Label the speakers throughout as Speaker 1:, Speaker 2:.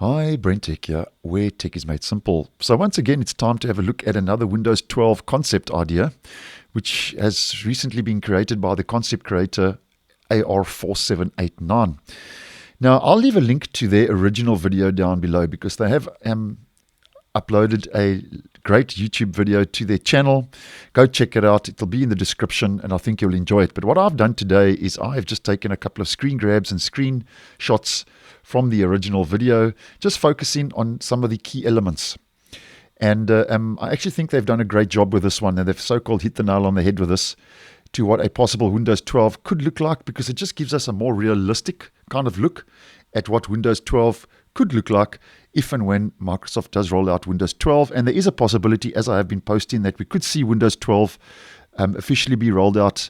Speaker 1: Hi, BrenTech here, where tech is made simple. So once again, it's time to have a look at another Windows 12 concept idea, which has recently been created by the concept creator AR4789. Now, I'll leave a link to their original video down below because they have uploaded a great YouTube video to their channel. Go check it out. It'll be in the description and I think you'll enjoy it. But what I've done today is I've just taken a couple of screen grabs and screenshots from the original video, just focusing on some of the key elements. And I actually think they've done a great job with this one, and they've so-called hit the nail on the head with this to what a possible Windows 12 could look like, because it just gives us a more realistic kind of look at what Windows 12 could look like if and when Microsoft does roll out Windows 12. And there is a possibility, as I have been posting, that we could see Windows 12 officially be rolled out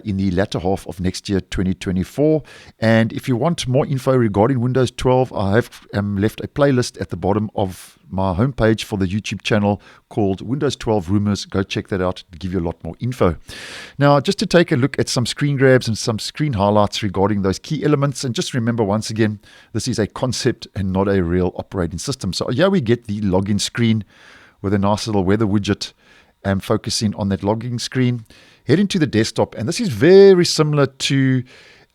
Speaker 1: in the latter half of next year, 2024. And if you want more info regarding Windows 12, I have left a playlist at the bottom of my homepage for the YouTube channel called Windows 12 Rumors. Go check that out to give you a lot more info. Now, just to take a look at some screen grabs and some screen highlights regarding those key elements. And just remember, once again, this is a concept and not a real operating system. So here we get the login screen with a nice little weather widget focusing on that login screen. Heading to the desktop, and this is very similar to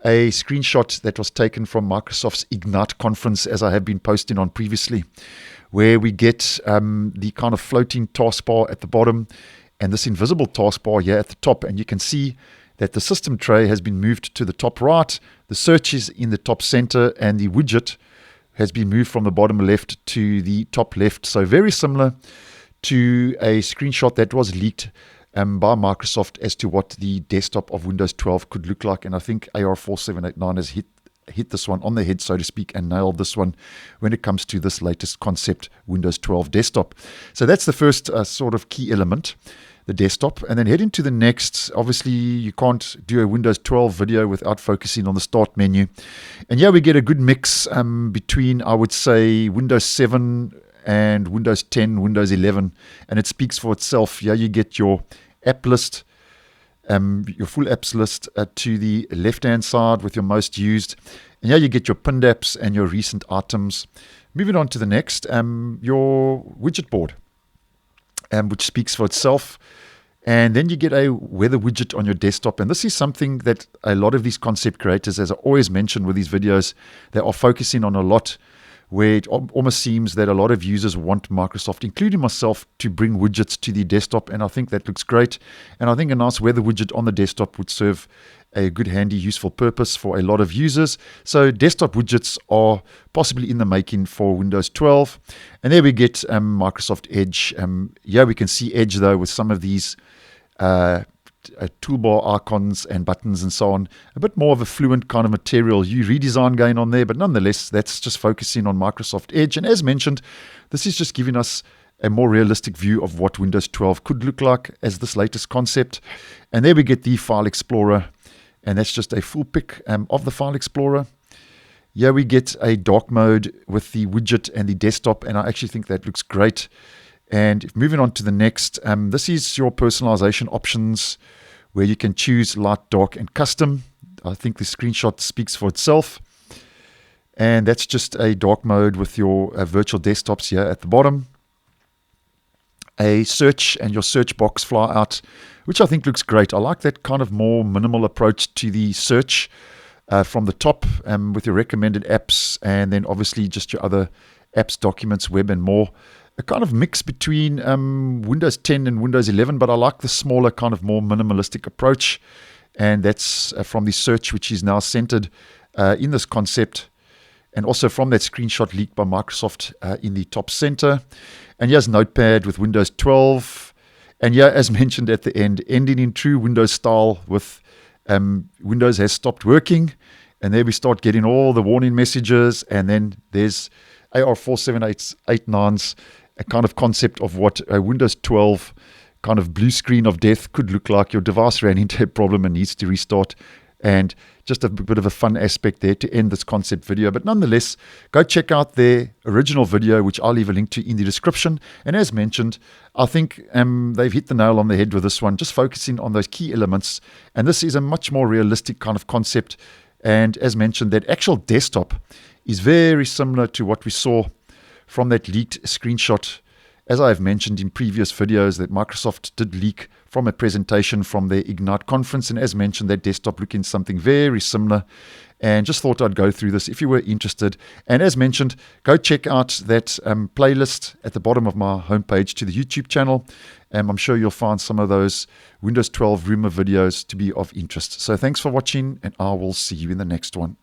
Speaker 1: a screenshot that was taken from Microsoft's Ignite conference, as I have been posting on previously, where we get the kind of floating taskbar at the bottom and this invisible taskbar here at the top. And you can see that the system tray has been moved to the top right, the search is in the top center, and the widget has been moved from the bottom left to the top left. So very similar to a screenshot that was leaked by Microsoft as to what the desktop of Windows 12 could look like. And I think AR4789 has hit this one on the head, so to speak, and nailed this one when it comes to this latest concept, Windows 12 desktop. So that's the first sort of key element, the desktop. And then heading to the next, obviously you can't do a Windows 12 video without focusing on the start menu. And yeah, we get a good mix between, I would say, Windows 7 and Windows 10, Windows 11, and it speaks for itself. Yeah, you get your app list, your full apps list to the left-hand side with your most used. And here you get your pinned apps and your recent items. Moving on to the next, your widget board, which speaks for itself. And then you get a weather widget on your desktop. And this is something that a lot of these concept creators, as I always mention with these videos, they are focusing on a lot, where it almost seems that a lot of users want Microsoft, including myself, to bring widgets to the desktop. And I think that looks great. And I think a nice weather widget on the desktop would serve a good, handy, useful purpose for a lot of users. So desktop widgets are possibly in the making for Windows 12. And there we get Microsoft Edge. Yeah, we can see Edge, though, with some of these toolbar icons and buttons and so on. A bit more of a fluent kind of material redesign going on there, but nonetheless, that's just focusing on Microsoft Edge. And as mentioned, this is just giving us a more realistic view of what Windows 12 could look like as this latest concept. And there we get the File Explorer, and that's just a full pic of the File Explorer. Here we get a dark mode with the widget and the desktop, and I actually think that looks great. And moving on to the next, this is your personalization options, where you can choose light, dark, and custom. I think the screenshot speaks for itself. And that's just a dark mode with your virtual desktops here at the bottom. A search and your search box fly out, which I think looks great. I like that kind of more minimal approach to the search from the top with your recommended apps, and then obviously just your other apps, documents, web, and more. A kind of mix between Windows 10 and Windows 11, but I like the smaller, kind of more minimalistic approach. And that's from the search, which is now centered in this concept, and also from that screenshot leaked by Microsoft in the top center. And here's Notepad with Windows 12. And yeah, as mentioned at the end, ending in true Windows style with Windows has stopped working. And there we start getting all the warning messages. And then there's AR4789's a kind of concept of what a Windows 12 kind of blue screen of death could look like. Your device ran into a problem and needs to restart. And just a bit of a fun aspect there to end this concept video. But nonetheless, go check out their original video, which I'll leave a link to in the description. And as mentioned, I think they've hit the nail on the head with this one, just focusing on those key elements. And this is a much more realistic kind of concept And as mentioned, that actual desktop is very similar to what we saw from that leaked screenshot. As I've mentioned in previous videos, that Microsoft did leak from a presentation from their Ignite conference. And as mentioned, that desktop looking something very similar. And just thought I'd go through this if you were interested. And as mentioned, go check out that playlist at the bottom of my homepage to the YouTube channel. I'm sure you'll find some of those Windows 12 rumor videos to be of interest. So thanks for watching, and I will see you in the next one.